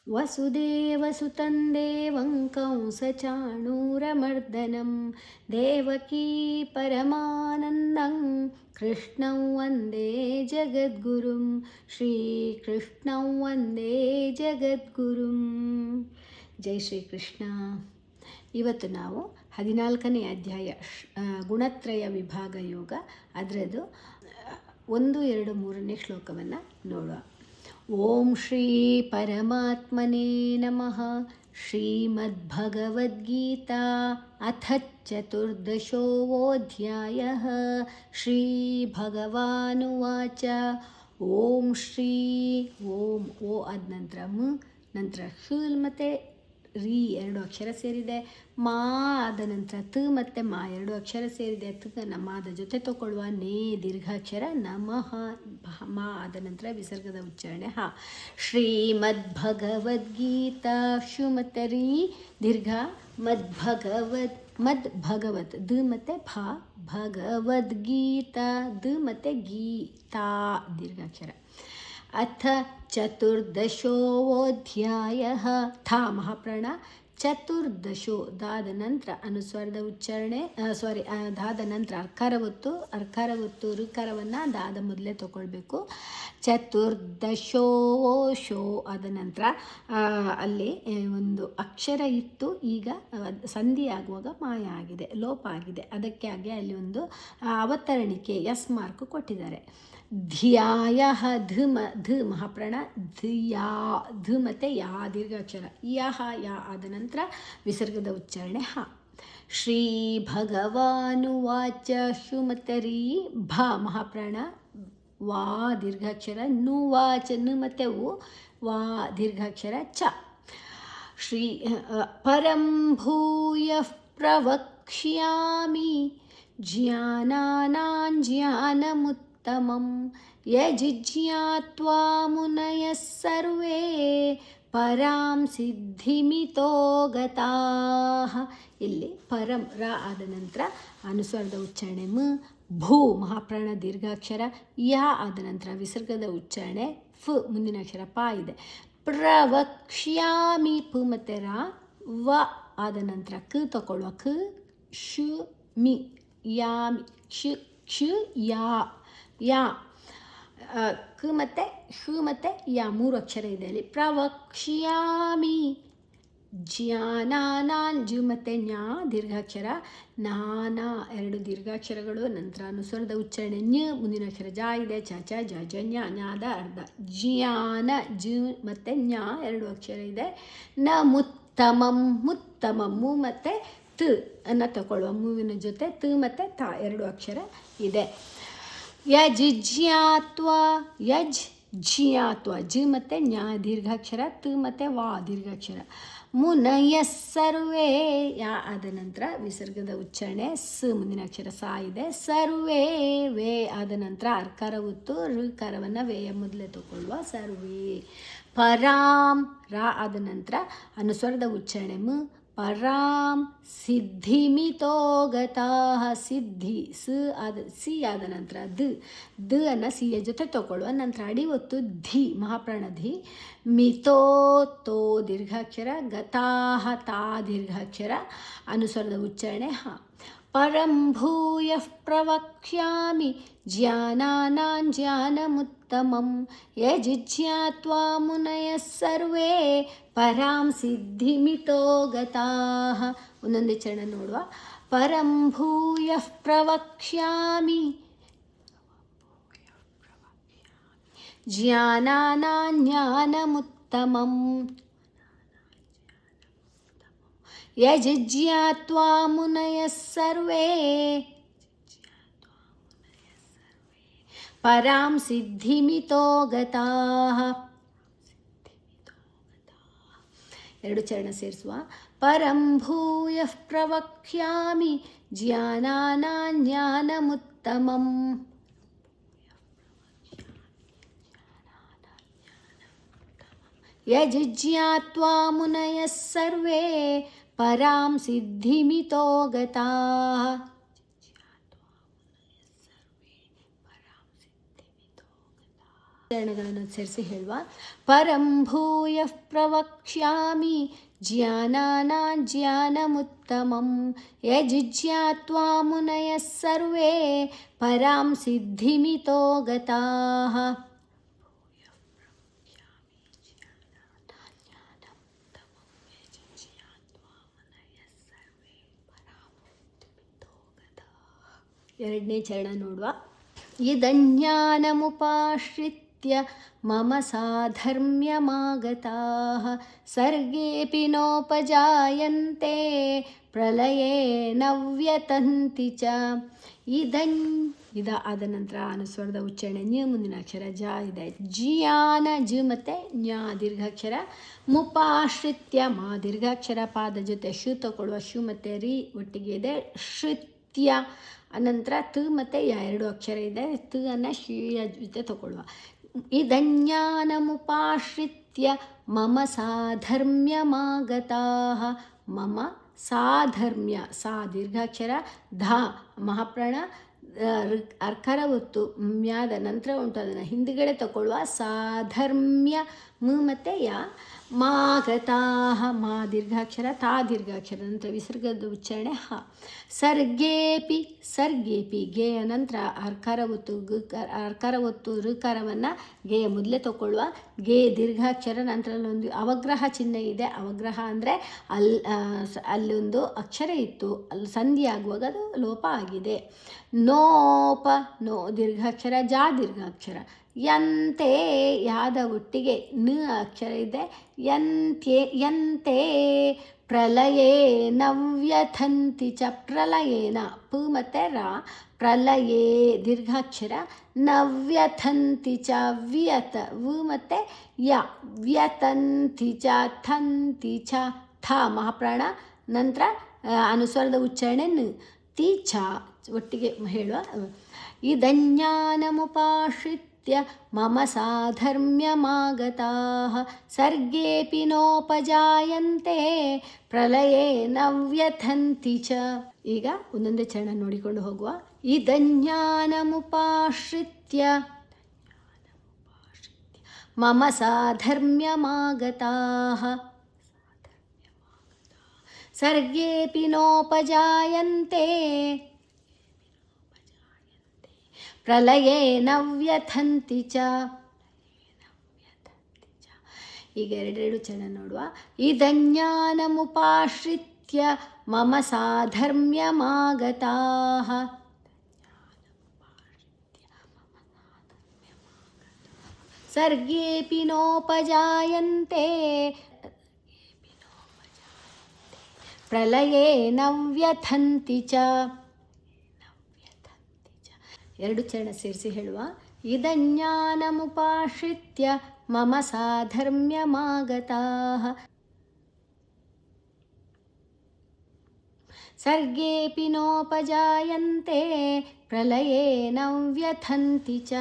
ವಸುದೇವಸುತಂ ದೇವಂ ಕಂಸಚಾಣೂರಮರ್ದನಂ ದೇವಕೀ ಪರಮಾನಂದಂ ಕೃಷ್ಣಂ ವಂದೇ ಜಗದ್ಗುರುಂ ಶ್ರೀಕೃಷ್ಣಂ ವಂದೇ ಜಗದ್ಗುರುಂ. ಜೈ ಶ್ರೀಕೃಷ್ಣ. ಇವತ್ತು ನಾವು 14ನೇ ಅಧ್ಯಾಯ ಗುಣತ್ರಯ ವಿಭಾಗ ಯೋಗ, ಅದರದ್ದು 1, 2, 3ನೇ ಶ್ಲೋಕವನ್ನು ನೋಡುವ. ಓಂ ಶ್ರೀ ಪರಮಾತ್ಮನೇ ನಮಃ. ಶ್ರೀಮದ್ಭಗವದ್ಗೀತಾ ಅಥ ಚತುರ್ದಶೋऽಧ್ಯಾಯಃ. ಶ್ರೀ ಭಗವಾನುವಾಚ ಓಂ ಶ್ರೀ ಓಂ ಓ ಆದ ನಂತರ ನಂತರ ಶುಲ್ ಮತ್ತು ರೀ 2 ಅಕ್ಷರ ಸೇರಿದೆ. ಮಾ ಆದ ನಂತರ ತ ಮತ್ತು ಮಾ 2 ಅಕ್ಷರ ಸೇರಿದೆ. ಮಾದ ಜೊತೆ ತಗೊಳ್ಳುವ ನೇ ದೀರ್ಘಾಕ್ಷರ ನಮಃ. ಮಾ ಆದ ನಂತರ ವಿಸರ್ಗದ ಉಚ್ಚಾರಣೆ ಹ. ಶ್ರೀಮದ್ಭಗವದ್ಗೀತಾ ಶು ಮತ್ತು ರೀ ದೀರ್ಘ ಮದ್ಭಗವತ್ ದ ಮತ್ತು ಭ ಭಗವದ್ಗೀತಾ ದ ಮತ್ತು ಗೀತಾ ದೀರ್ಘಾಕ್ಷರ. ಅಥ ಚತುರ್ದಶೋऽಧ್ಯಾಯಃ. ಥ ಮಹಾಪ್ರಾಣ. ಚತುರ್ದಶೋ ದಾದ ನಂತರ ಅನುಸ್ವರದ ಉಚ್ಚಾರಣೆ ದಾದ ನಂತರ ಅರ್ಕಾರ ಒತ್ತು ಋಕಾರವನ್ನು ದಾದ ಮೊದಲೇ ತಗೊಳ್ಬೇಕು. ಚತುರ್ದಶೋ ಶೋ ಆದ ನಂತರ ಅಲ್ಲಿ ಒಂದು ಅಕ್ಷರ ಇತ್ತು, ಈಗ ಸಂಧಿ ಆಗುವಾಗ ಮಾಯ ಆಗಿದೆ, ಲೋಪ ಆಗಿದೆ. ಅದಕ್ಕೆ ಆಗಿ ಅಲ್ಲಿ ಒಂದು ಅವತರಣಿಕೆ ಎಸ್ ಮಾರ್ಕ್ ಕೊಟ್ಟಿದ್ದಾರೆ. ಧ್ಯಾಯ ಧ ಮಹಾಪ್ರಾಣ ಧಿಯಾ ಧ ಮತ್ತು ಯಾ ದೀರ್ಘಾಕ್ಷರ ಯಹ ಯಾ ಆದ ನಂತರ ವಿಸರ್ಗದ ಉಚ್ಚಾರಣೆ ಹ. ಶ್ರೀ ಭಗವಾನುವಾಚ ಶು ಮತ್ತು ರೀ ಭ ಮಹಾಪ್ರಾಣ ವಾ ದೀರ್ಘಾಕ್ಷರ ನುವಾಚ ನು ಮತ್ತು ಉ ವಾ ದೀರ್ಘಾಕ್ಷರ ಚ. ಶ್ರೀ ಪರಂ ಭೂಯಃ ಪ್ರವಕ್ಷ್ಯಾಮಿ ಜ್ಞಾನಾನಾಂ ಜ್ಞಾನಮುತ್ತಮಂ ಯಜಿಜ್ಞಾತ್ವಾ ಮುನಯಃ ಸರ್ವೇ ಪರಾಂ ಸಿದ್ಧಿಮಿತೋ ಗತಾಃ. ಇಲ್ಲಿ ಪರಂ ರ ಆದ ನಂತರ ಅನುಸ್ವರದ ಉಚ್ಚಾರಣೆ ಮ. ಭೂ ಮಹಾಪ್ರಾಣ ದೀರ್ಘಾಕ್ಷರ ಯ ಆದ ನಂತರ ವಿಸರ್ಗದ ಉಚ್ಚಾರಣೆ ಫ್ ಮುಂದಿನ ಅಕ್ಷರ ಪ ಇದೆ. ಪ್ರವಕ್ಷ್ಯಾಮಿ ಪು ಮತ್ತು ರ ವ ಆದ ನಂತರ ಕ ತಗೊಳ್ಳುವ ಕ ಶು ಮಿ ಯಾಮಿ ಕ್ಷು ಯಾ ಯಾ ಕ ಮತ್ತು ಶು ಮತ್ತು ಯಾ 3 ಅಕ್ಷರ ಇದೆ ಅಲ್ಲಿ. ಪ್ರವಕ್ಷ್ಯಾಮಿ ಜ್ಞಾನಾನಾಂ ಜು ಮತ್ತು ಜ್ಞಾ ದೀರ್ಘಾಕ್ಷರ ನಾನಾ 2 ದೀರ್ಘಾಕ್ಷರಗಳು. ನಂತರ ಅನುಸ್ವರದ ಉಚ್ಚಾರಣೆ ನ್ಯ ಮುಂದಿನ ಅಕ್ಷರ ಜ ಇದೆ. ಚ ಚ ಜ ಜ ಜ್ಞ ಜ್ಞಾದ ಅರ್ಧ ಜ್ಞಾನ ಜು ಮತ್ತು ಜ್ಞಾ 2 ಅಕ್ಷರ ಇದೆ. ನ ಮುತ್ತಮಂ ಮುತ್ತಮಂ ಮು ಮತ್ತು ತ ಅನ್ನು ತಗೊಳ್ಳುವ ಮೂವಿನ ಜೊತೆ ತ ಮತ್ತು ತ 2 ಅಕ್ಷರ ಇದೆ. ಯಜಿಜ್ಞಾತ್ವ ಯಜ್ ಜ್ಞಾತ್ವ ಜ ಮತ್ತು ಜ್ಞಾ ದೀರ್ಘಾಕ್ಷರ ತ ಮತ್ತು ವಾ ದೀರ್ಘಾಕ್ಷರ. ಮುನಯಃ ಸರ್ವೇ ಯಾ ಆದ ನಂತರ ವಿಸರ್ಗದ ಉಚ್ಚಾರಣೆ ಸ ಮುಂದಿನ ಅಕ್ಷರ ಸಾ ಇದೆ. ಸರ್ವೇ ವೇ ಆದ ನಂತರ ಅರ್ಕಾರ ಒತ್ತು ಋಕಾರವನ್ನು ವೇಯ ಮೊದಲೇ ತಗೊಳ್ಳುವ ಸರ್ವೇ. ಪರಾಂ ರ ಆದ ನಂತರ ಅನುಸ್ವರದ ಉಚ್ಚಾರಣೆ ಮ. ಪರಾಂ ಸಿದ್ಧಿಮಿತೋ ಗತಾಃ ಸಿದ್ಧಿ ಸ ಆದ ಸಿ ಆದ ನಂತರ ದ ಅನ್ನು ಸಿಯ ಜೊತೆ ತಗೊಳ್ಳುವ. ನಂತರ ಅಡಿ ಒತ್ತು ಧಿ ಮಹಾಪ್ರಾಣ ಧಿ. ಮಿತೋ ತೋ ದೀರ್ಘಾಕ್ಷರ ಗತಾಃ ತಾ ದೀರ್ಘಾಕ್ಷರ ಅನುಸ್ವರದ ಉಚ್ಚಾರಣೆ ಹ. ಪರಂ ಭೂಯಃ ಪ್ರವಕ್ಷ್ಯಾಮಿ ಜ್ಞಾನಾನಾಂ ಜ್ಞಾನಮುತ್ತಮಂ ಯಜಿಜ್ಞಾತ್ವಾ ಮುನಯಃ ಸರ್ವೇ ಪರಾಂ ಸಿದ್ಧಿಮಿತೋ ಗತಾಃ. ಒಂದೊಂದೇ ಚರಣ ನೋಡುವ. ಪರಂ ಭೂಯಃ ಪ್ರವಕ್ಷ್ಯಾಮಿ ಜ್ಞಾನಾನಾಂ ಜ್ಞಾನಮುತ್ತಮಂ ಯಜಿಜ್ಞಾತ್ವಾ ಮುನಯಃ ಸರ್ವೇ ಪರಾಂ ಸಿದ್ಧಿಮಿತೋ ಗತಾಃ. 2 ಚರಣ ಸೇರಿಸುವ. ಪರಂ ಭೂಯಃ ಪ್ರವಕ್ಷ್ಯಾಮಿ ಜ್ಞಾನಾನಾಂ ಜ್ಞಾನಮುತ್ತಮಂ ಯಜಿಜ್ಞಾತ್ವಾ ಮುನಯಃ ಸರ್ವೇ ಪರಾಂ ಸಿದ್ಧಿಮಿತೋ ಗತಾಃ. ಚರಣಗಳನ್ನು ಸೇರಿಸಿ ಹೇಳುವ. ಪರಂ ಭೂಯಃ ಪ್ರವಕ್ಷ್ಯಾಮಿ ಜ್ಞಾನಾನಾಂ ಜ್ಞಾನಮುತ್ತಮಂ ಯಜ್ಜ್ಞಾತ್ವಾ ಮುನಯಃ ಸರ್ವೇ ಪರಾಂ ಸಿದ್ಧಿಮಿತೋ ಗತಾಃ. ಎರಡನೇ ಚರಣ ನೋಡುವ. ಇದಜ್ಞಾನಮುಪಾಶ್ರಿತ್ಯ ಮಮ ಸಾಧರ್ಮ್ಯಮಾಗತಾಃ ಸರ್ಗೇಪಿ ನೋಪಜಾಯಂತೆ ಪ್ರಳಯೇ ನ ವ್ಯತಂತಿ ಚ. ಆದ ನಂತರ ಅನುಸ್ವರದ ಉಚ್ಚಾರಣೆ ನ್ಯ ಮುಂದಿನ ಅಕ್ಷರ ಜ ಇದೆ. ಜಿಯಾನ ಜ ಮತ್ತು ಜ್ಞಾ ದೀರ್ಘಾಕ್ಷರ. ಮುಪಾಶ್ರಿತ್ಯ ಮಾ ದೀರ್ಘಾಕ್ಷರ. ಪಾದ ಜೊತೆ ಶು ತಗೊಳ್ಳುವ. ಶು ಮತ್ತು ರಿ ಒಟ್ಟಿಗೆ ಇದೆ. ಶ್ರಿತ್ಯ ಅನಂತರ ತ ಮತ್ತು ಯ ಎರಡು ಅಕ್ಷರ ಇದೆ. ತ ಅನ್ನು ಶಿಯ ಜೊತೆ ತಗೊಳ್ಳುವ. ಇದಜ್ಞಾನಮುಪಾಶ್ರಿತ್ಯ ಮಮ ಸಾಧರ್ಮ್ಯಮಾಗತಾಃ. ಮಮ ಸಾಧರ್ಮ್ಯ ಸಾ ದೀರ್ಘಾಕ್ಷರ. ಧ ಮಹಾಪ್ರಾಣ ಅರ್ಕರ ಒತ್ತು ಮ್ಯಾದ ನಂತರ ಉಂಟು, ಅದನ್ನು ಹಿಂದುಗಡೆ ತಗೊಳ್ಳುವ. ಸಾಧರ್ಮ್ಯ ಮ ಮತ್ತು ಯ. ಮಾಗತಾಃ ಮಾ ದೀರ್ಘಾಕ್ಷರ. ತಾ ದೀರ್ಘಾಕ್ಷರ ನಂತರ ವಿಸರ್ಗದ ಉಚ್ಚಾರಣೆ ಹ. ಸರ್ಗೇಪಿ ಸರ್ಗೇಪಿ ಗೆ ನಂತರ ಅರ್ಕರ ಒತ್ತು ಅರ್ಕರ ಒತ್ತು ಋಕಾರವನ್ನು ಗೆಯ ಮೊದಲೇ ತಗೊಳ್ಳುವ. ಗೆ ದೀರ್ಘಾಕ್ಷರ ನಂತರ ಒಂದು ಅವಗ್ರಹ ಚಿಹ್ನೆ ಇದೆ. ಅವಗ್ರಹ ಅಂದರೆ ಅಲ್ಲೊಂದು ಅಕ್ಷರ ಇತ್ತು, ಅಲ್ಲಿ ಸಂಧಿ ಆಗುವಾಗ ಅದು ಲೋಪ ಆಗಿದೆ. ನೋಪ ನೋ ದೀರ್ಘಾಕ್ಷರ. ಜಾ ದೀರ್ಘಾಕ್ಷರ. ಯಂತೆ ಯಾದ ಒಟ್ಟಿಗೆ ನ ಅಕ್ಷರ ಇದೆ. ಯಂತೆ ಪ್ರಳಯೇ ನವ್ಯಥಂತಿ ಚ. ಪ್ರಳಯೇನ ಪ ಮತ್ತು ರ. ಪ್ರಳಯೇ ದೀರ್ಘಾಕ್ಷರ. ನವ್ಯಥಂತಿ ಚ ವ್ಯತ ವ ಮತ್ತು ಯ. ವ್ಯತಂತಿ ಚ ಥಂತಿ ಚ ಥ ಮಹಾಪ್ರಾಣ ನಂತರ ಅನುಸ್ವರದ ಉಚ್ಚಾರಣೆ ನ. ತಿ ಚ ಒಟ್ಟಿಗೆ ಹೇಳುವ. ಇದಜ್ಞಾನಮುಪಾಶ್ರಿತ್ಯ ಮಮ ಸಾಧರ್ಮ್ಯಮಾಗತಾಃ ಸರ್ಗೇಪಿ ನೋಪಜಾಯಂತೆ ಪ್ರಳಯೇ ನ ವ್ಯಥಂತಿ ಚ. ಈಗ ಒಂದೊಂದೇ ಚರಣ ನೋಡಿಕೊಂಡು ಹೋಗುವ. ಇದಜ್ಞಾನಮುಪಾಶ್ರಿತ್ಯ ಮಮ ಸಾಧರ್ಮ್ಯಮಾಗತಾಃ ಸರ್ಗೇಪಿ ನೋಪಜಾಯಂತೆ ಪ್ರಳಯೇ ನ ವ್ಯಥಂತಿ ಚ. ಈಗ ಎರಡೆರಡು ಚರಣ ನೋಡುವ. ಇದಜ್ಞಾನಮುಪಾಶ್ರಿತ್ಯ ಮಮ ಸಾಧರ್ಮ್ಯಮಾಗತಾಃ ಸರ್ಗೇಪಿ ನೋಪಜಾಯಂತೆ ಪ್ರಳಯೇ ನ ವ್ಯಥಂತಿ ಚ. ಎರಡು ಚರಣ ಸೇರಿಸಿ ಹೇಳುವ. ಇದಜ್ಞಾನಮುಪಾಶ್ರಿತ್ಯ ಮಮ ಸಾಧರ್ಮ್ಯಮಾಗತಾಃ ಸರ್ಗೇಪಿ ನೋಪಜಾಯಂತೆ ಪ್ರಳಯೇ ನ ವ್ಯಥಂತಿ ಚ.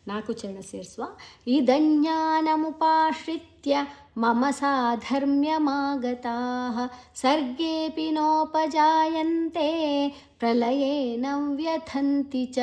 ನಾಲ್ಕು ಚರಣ ಸೇರಿಸುವ. ಇದಜ್ಞಾನಮುಪಾಶ್ರಿತ್ಯ ಮಮ ಸಾಧರ್ಮ್ಯಮಾಗತಾಃ ಸರ್ಗೇಪಿ ನೋಪಜಾಯಂತೆ ಪ್ರಳಯೇ ನ ವ್ಯಥಂತಿ ಚ.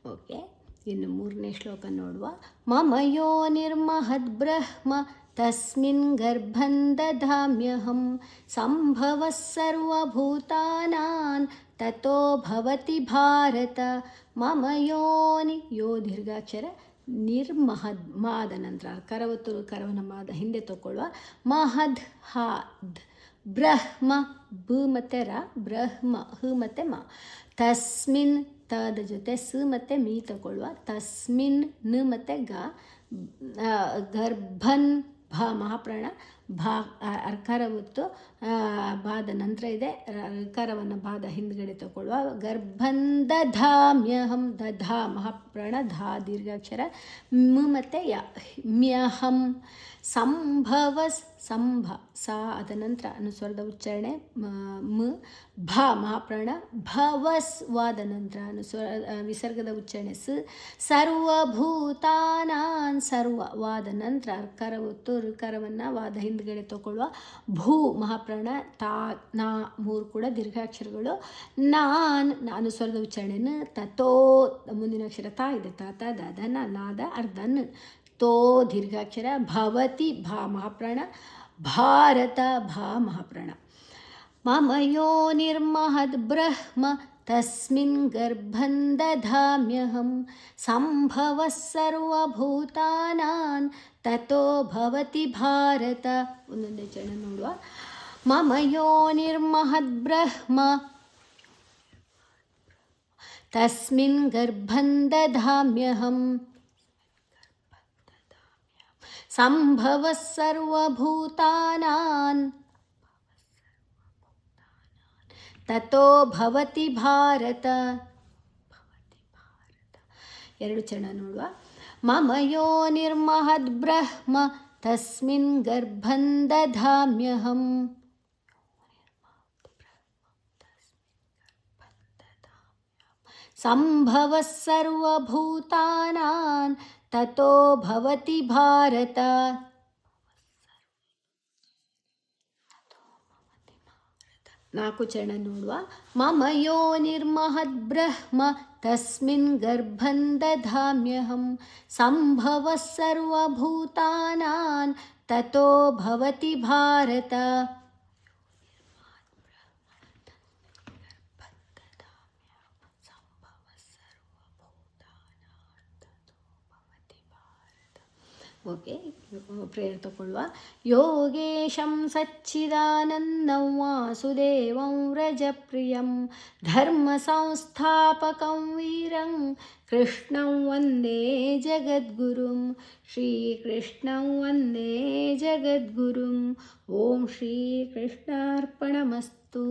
ಓಕೆ, ಇನ್ನು ಮೂರನೇ ಶ್ಲೋಕ ನೋಡುವ. ಮಮ ಯೋನಿರ್ಮಹದ್ಬ್ರಹ್ಮ ತಸ್ಮಿನ್ ಗರ್ಭಂ ದಧಾಮ್ಯಹಂ ಸಂಭವಃ ಸರ್ವಭೂತಾನಾಂ ತತೋ ಭವತಿ ಭಾರತ. ಮಮ ಯೋನಿ ಯೋ ದೀರ್ಘಾಕ್ಷರ. ನಿರ್ಮಹದ್ ಮಾದ ನಂತರ ಕರವತ್ತು ಕರವನ ಮಾದ ಹಿಂದೆ ತಗೊಳ್ಳುವ. ಮಹದ್ ಹದ್ ಬ್ರಹ್ಮ ಬ ಮತ್ತು ರ. ಬ್ರಹ್ಮ ಹ ಮತ್ತು ಮ. ತಸ್ಮಿನ್ ತದ ಜೊತೆ ಸ ಮತ್ತು ಮೀ ತಗೊಳ್ಳುವ. ತಸ್ಮಿನ್ ನ ಮತ್ತು ಗ. ಗರ್ಭನ್ ಭ ಮಹಾಪ್ರಾಣ. ಭಾ ಅರ್ಕಾರ ಒತ್ತು ಬಾದ ನಂತರ ಇದೆ, ಅರ್ಕಾರವನ್ನು ಬಾದ ಹಿಂದ್ಗಡೆ ತಗೊಳ್ಳುವ. ಗರ್ಭನ್ ದಧಾಮ್ಯಹಂ, ದಧಾ ಮಹಾಪ್ರಾಣ, ಧಾ ದೀರ್ಘಾಕ್ಷರ, ಮ ಮತ್ತು ಯ, ಮ್ಯಹಂ. ಸಂಭವಸ್, ಸಂಭ ಸಾ ಅದ ನಂತರ ಅನುಸ್ವರದ ಉಚ್ಚಾರಣೆ ಮ. ಭ ಮಹಾಪ್ರಾಣ, ಭವಸ್ ವಾದ ನಂತರ ವಿಸರ್ಗದ ಉಚ್ಚಾರಣೆ ಸ್. ಸರ್ವಭೂತಾನಾನ್, ಸರ್ವ ವಾದ ನಂತರ ಅರ್ಕಾರ ಒತ್ತು, ಋಕಾರವನ್ನು ವಾದ ಹಿಂದ್ಗಡೆ ತಗೊಳ್ಳುವ. ಭೂ ಮಹಾಪ್ರಾಣ, ತಾ ನಾ ಮೂರು ಕೂಡ ದೀರ್ಘಾಕ್ಷರಗಳು. ನಾನ್ ಅನುಸ್ವರದ ಉಚ್ಚಾರಣೆ ತಥೋ, ಮುಂದಿನ ಅಕ್ಷರ ತಾ ಇದೆ, ತಾತ ದನ ನಾದ ಅರ್ಧನ್. ತೋ ದೀರ್ಘಾಕ್ಷರ. ಭವತಿ ಭಾ ಮಹಾಪ್ರಾಣ, ಭಾರತ ಭಾ ಮಹಾಪ್ರಾಣ. ಮಮ ಯೋನಿರ್ಮಹದ್ ಬ್ರಹ್ಮ ತಸ್ಮಿನ್ ಗರ್ಭಂ ದಧಾಮ್ಯಹಂ ಸಂಭವಃ ಸರ್ವಭೂತಾನಾಂ ತತೋ ಭವತಿ ಭಾರತ. ಒಂದೊಂದೇ ಚರಣ ನೋಡುವ. ಮಮ ಯೋನಿರ್ಮಹದ್ ಬ್ರಹ್ಮ ತಸ್ಮಿನ್ ಗರ್ಭಂ ದಧಾಮ್ಯಹಂ ಸಂಭವಃ ಸರ್ವಭೂತಾನಾಂ ತತೋ ಭವತಿ ಭಾರತ. ಎರಡು ಚರಣ ನೋಡುವ. ಮಮ ಯೋನಿರ್ಮಹದ್ ಬ್ರಹ್ಮ ತಸ್ಮಿನ್ ಗರ್ಭಂ ದಧಾಮ್ಯಹಂ ಸಂಭವಃ ಸರ್ವಭೂತಾನಾಂ ತತೋ ಭವತಿ ಭಾರತ. ನಾಲ್ಕು ಚರಣ ನೋಡುವ. ಮಮ ಯೋನಿರ್ಮಹದ್ ಬ್ರಹ್ಮ ತಸ್ಮಿನ್ ಗರ್ಭಂ ದಧಾಮ್ಯಹಂ ಸಂಭವಃ ಸರ್ವಭೂತಾನಾಂ ತತೋ ಭವತಿ ಭಾರತ. ಓಕೆ, ಪ್ರೇಯರ್ ತಗೊಳ್ಳುವ. ಯೋಗೇಶಂ ಸಚ್ಚಿದಾನಂದಂ ವಾಸುದೇವಂ ವ್ರಜಪ್ರಿಯಂ ಧರ್ಮ ಸಂಸ್ಥಾಪಕಂ ವೀರಂ ಕೃಷ್ಣಂ ವಂದೇ ಜಗದ್ಗುರುಂ. ಶ್ರೀಕೃಷ್ಣಂ ವಂದೇ ಜಗದ್ಗುರುಂ. ಓಂ ಶ್ರೀಕೃಷ್ಣಾರ್ಪಣಮಸ್ತು.